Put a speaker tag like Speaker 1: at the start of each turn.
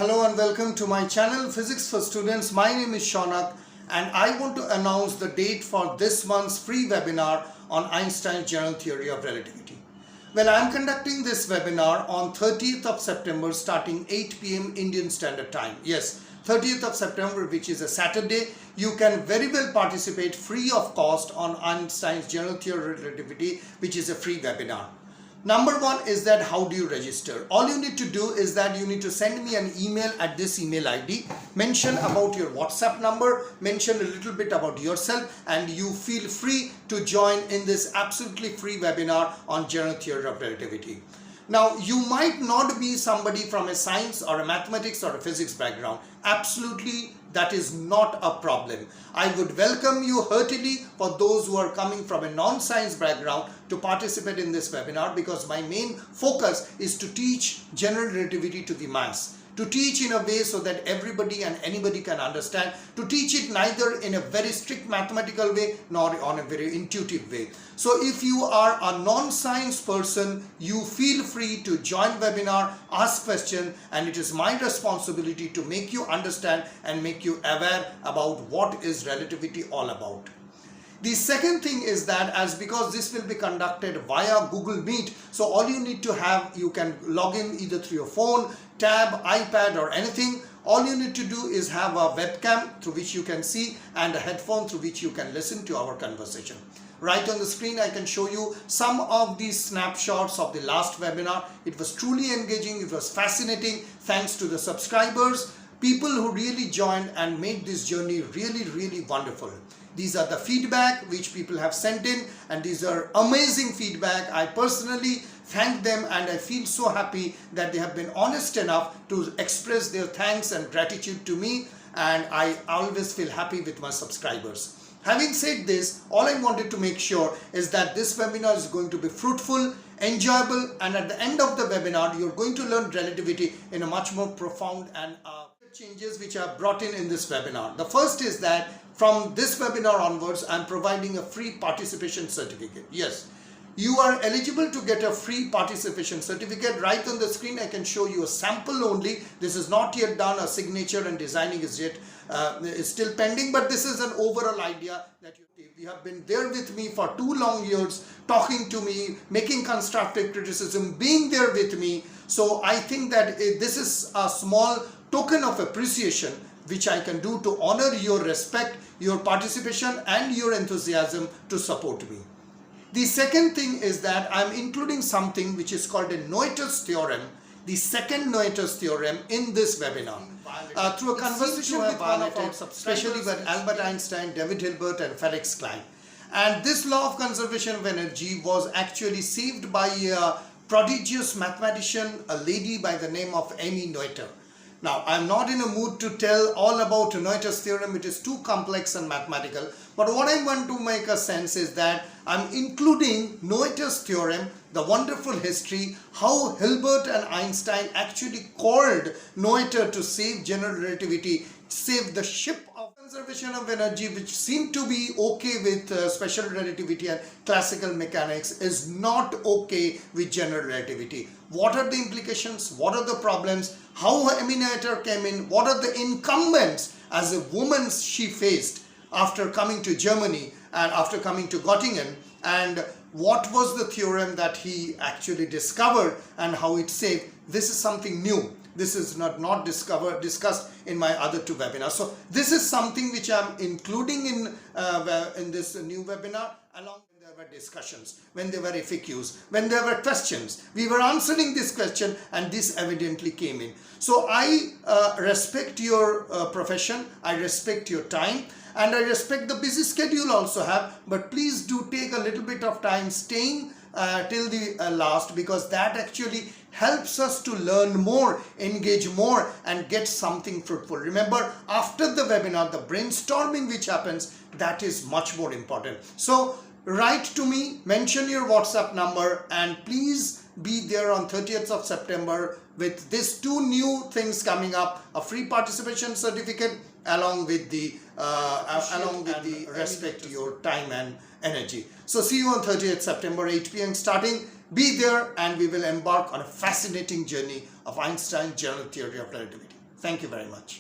Speaker 1: Hello and welcome to my channel Physics for Students. My name is Shounak and I want to announce the date for this month's free webinar on Einstein's General Theory of Relativity. Well, I am conducting this webinar on 30th of September starting 8 p.m. Indian Standard Time. Yes, 30th of September, which is a Saturday. You can very well participate free of cost on Einstein's General Theory of Relativity, which is a free webinar. Number one is that how do you register? All you need to do is that you need to send me an email at this email ID, mention about your WhatsApp number, mention a little bit about yourself, and you feel free to join in this absolutely free webinar on General Theory of Relativity. Now, you might not be somebody from a science or a mathematics or a physics background. Absolutely, that is not a problem. I would welcome you heartily for those who are coming from a non-science background to participate in this webinar, because my main focus is to teach general relativity to the mass. To teach in a way so that everybody and anybody can understand, to teach it neither in a very strict mathematical way nor on a very intuitive way. So if you are a non-science person, you feel free to join webinar, ask questions, and it is my responsibility to make you understand and make you aware about what is relativity all about. The second thing is that because this will be conducted via Google Meet, so all you need to have, you can log in either through your phone, tab, iPad or anything. All you need to do is have a webcam through which you can see and a headphone through which you can listen to our conversation. Right on the screen I can show you some of these snapshots of the last webinar. It was truly engaging, it was fascinating. Thanks to the subscribers, people who really joined and made this journey really wonderful. These are the feedback which people have sent in, and these are amazing feedback. I personally thank them and I feel so happy that they have been honest enough to express their thanks and gratitude to me, and I always feel happy with my subscribers. Having said this, all I wanted to make sure is that this webinar is going to be fruitful, enjoyable, and at the end of the webinar you're going to learn relativity in a much more profound and changes which are brought in this webinar. The first is that from this webinar onwards, I'm providing a free participation certificate. Yes, you are eligible to get a free participation certificate. Right on the screen, I can show you a sample only. This is not yet done. A signature and designing is yet is still pending, but this is an overall idea that you have been there with me for 2 long years, talking to me, making constructive criticism, being there with me. So I think that this is a small token of appreciation which I can do to honor your respect, your participation and your enthusiasm to support me. The second thing is that I'm including something which is called a Noita's theorem, the second Noita's theorem in this webinar. Through a conversation with one of our, especially with Albert Einstein, David Hilbert and Felix Klein. And this law of conservation of energy was actually saved by a prodigious mathematician, a lady by the name of Amy Noita. Now, I'm not in a mood to tell all about Noita's theorem. It is too complex and mathematical. But what I want to make a sense is that I'm including Noita's theorem, the wonderful history, how Hilbert and Einstein actually called Noita to save general relativity, save the ship of conservation of energy, which seemed to be okay with special relativity and classical mechanics, is not okay with general relativity. What are the implications? What are the problems? How Amy Noita came in? What are the incumbents as a woman she faced after coming to Germany and after coming to Göttingen? And what was the theorem that he actually discovered and how it saved? This is something new. This is not discussed in my other 2 webinars. So this is something which I'm including in this new webinar, along with there were discussions, when there were FAQs, when there were questions. We were answering this question and this evidently came in. So I respect your profession, I respect your time, and I respect the busy schedule also have, but please do take a little bit of time staying till the last, because that actually helps us to learn more, engage more and get something fruitful. Remember, after the webinar, the brainstorming which happens, that is much more important. So write to me, mention your WhatsApp number, and please be there on 30th of September with these 2 new things coming up, a free participation certificate along with the respect to your time and energy. So see you on 30th September 8 p.m. starting. Be there and we will embark on a fascinating journey of Einstein's General Theory of Relativity. Thank you very much.